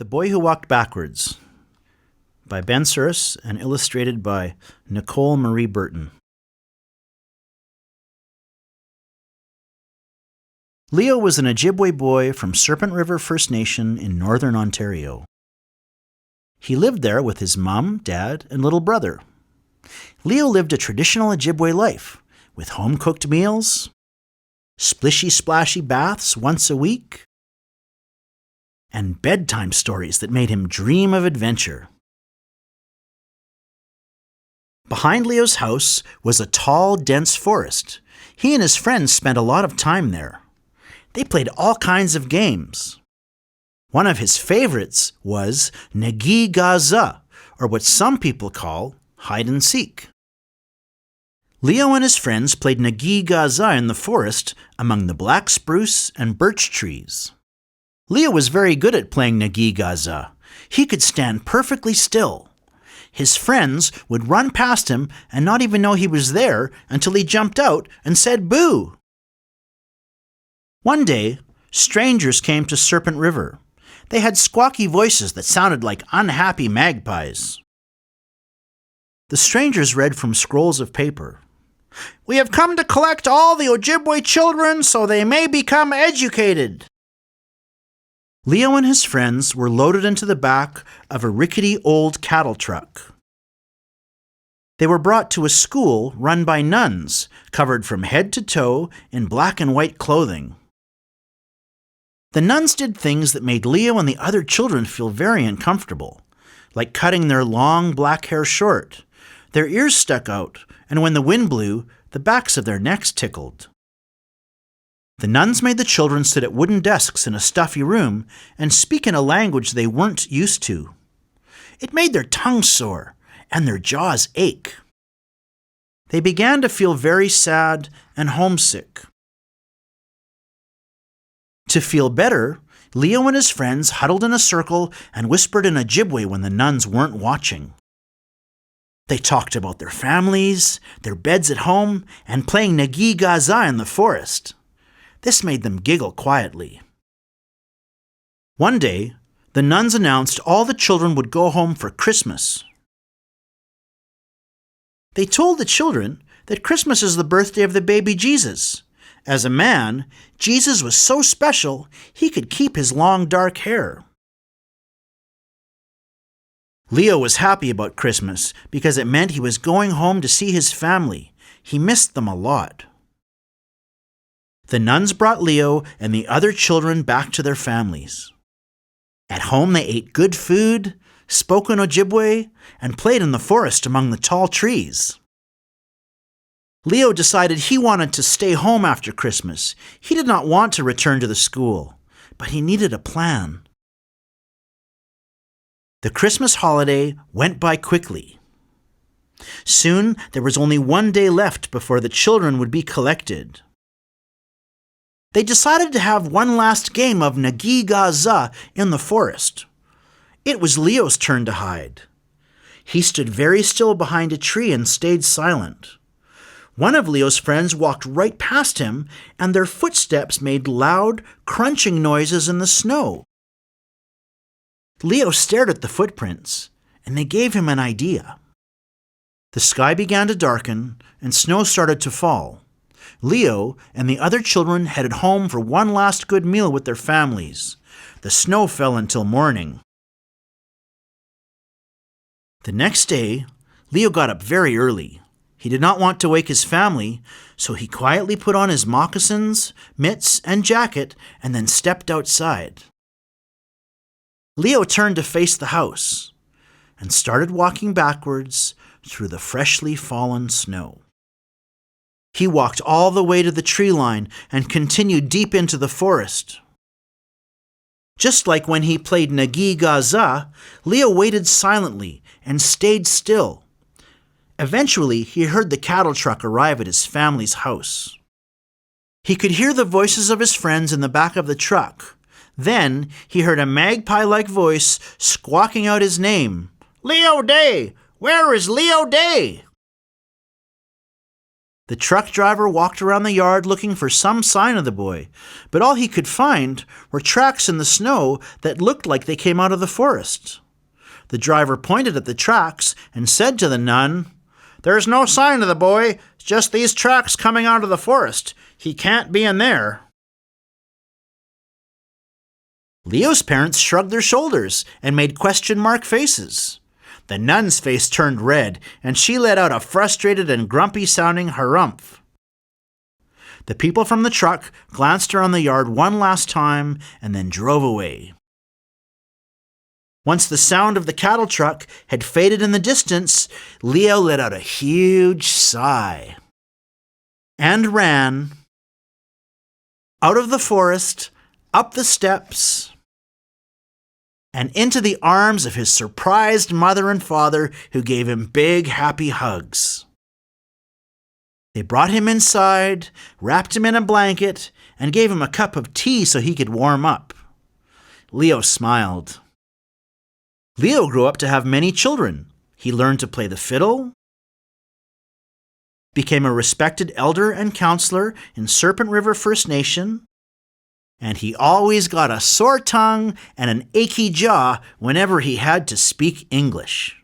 The Boy Who Walked Backwards by Ben Suris and illustrated by Nicole Marie Burton. Leo was an Ojibwe boy from Serpent River First Nation in northern Ontario. He lived there with his mom, dad, and little brother. Leo lived a traditional Ojibwe life with home-cooked meals, splishy-splashy baths once a week, and bedtime stories that made him dream of adventure. Behind Leo's house was a tall, dense forest. He and his friends spent a lot of time there. They played all kinds of games. One of his favorites was Nagi-Gaza, or what some people call hide and seek. Leo and his friends played Nagi-Gaza in the forest among the black spruce and birch trees. Leo was very good at playing Nagi-Gaza. He could stand perfectly still. His friends would run past him and not even know he was there until he jumped out and said boo. One day, strangers came to Serpent River. They had squawky voices that sounded like unhappy magpies. The strangers read from scrolls of paper. "We have come to collect all the Ojibwe children so they may become educated." Leo and his friends were loaded into the back of a rickety old cattle truck. They were brought to a school run by nuns, covered from head to toe in black and white clothing. The nuns did things that made Leo and the other children feel very uncomfortable, like cutting their long black hair short. Their ears stuck out, and when the wind blew, the backs of their necks tickled. The nuns made the children sit at wooden desks in a stuffy room and speak in a language they weren't used to. It made their tongues sore and their jaws ache. They began to feel very sad and homesick. To feel better, Leo and his friends huddled in a circle and whispered in Ojibwe when the nuns weren't watching. They talked about their families, their beds at home, and playing Nagi-Gaza in the forest. This made them giggle quietly. One day, the nuns announced all the children would go home for Christmas. They told the children that Christmas is the birthday of the baby Jesus. As a man, Jesus was so special, he could keep his long dark hair. Leo was happy about Christmas because it meant he was going home to see his family. He missed them a lot. The nuns brought Leo and the other children back to their families. At home they ate good food, spoke in Ojibwe, and played in the forest among the tall trees. Leo decided he wanted to stay home after Christmas. He did not want to return to the school, but he needed a plan. The Christmas holiday went by quickly. Soon there was only one day left before the children would be collected. They decided to have one last game of Nagi-Gaza in the forest. It was Leo's turn to hide. He stood very still behind a tree and stayed silent. One of Leo's friends walked right past him, and their footsteps made loud, crunching noises in the snow. Leo stared at the footprints, and they gave him an idea. The sky began to darken, and snow started to fall. Leo and the other children headed home for one last good meal with their families. The snow fell until morning. The next day, Leo got up very early. He did not want to wake his family, so he quietly put on his moccasins, mitts, and jacket and then stepped outside. Leo turned to face the house and started walking backwards through the freshly fallen snow. He walked all the way to the tree line and continued deep into the forest. Just like when he played Nagi-Gaza, Leo waited silently and stayed still. Eventually, he heard the cattle truck arrive at his family's house. He could hear the voices of his friends in the back of the truck. Then he heard a magpie-like voice squawking out his name. "Leo Day! Where is Leo Day?" The truck driver walked around the yard looking for some sign of the boy, but all he could find were tracks in the snow that looked like they came out of the forest. The driver pointed at the tracks and said to the nun, "There's no sign of the boy, just these tracks coming out of the forest. He can't be in there." Leo's parents shrugged their shoulders and made question-mark faces. The nun's face turned red, and she let out a frustrated and grumpy-sounding harumph. The people from the truck glanced around the yard one last time and then drove away. Once the sound of the cattle truck had faded in the distance, Leo let out a huge sigh and ran out of the forest, up the steps, and into the arms of his surprised mother and father, who gave him big, happy hugs. They brought him inside, wrapped him in a blanket, and gave him a cup of tea so he could warm up. Leo smiled. Leo grew up to have many children. He learned to play the fiddle, became a respected elder and counselor in Serpent River First Nation, and he always got a sore tongue and an achy jaw whenever he had to speak English.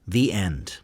The end.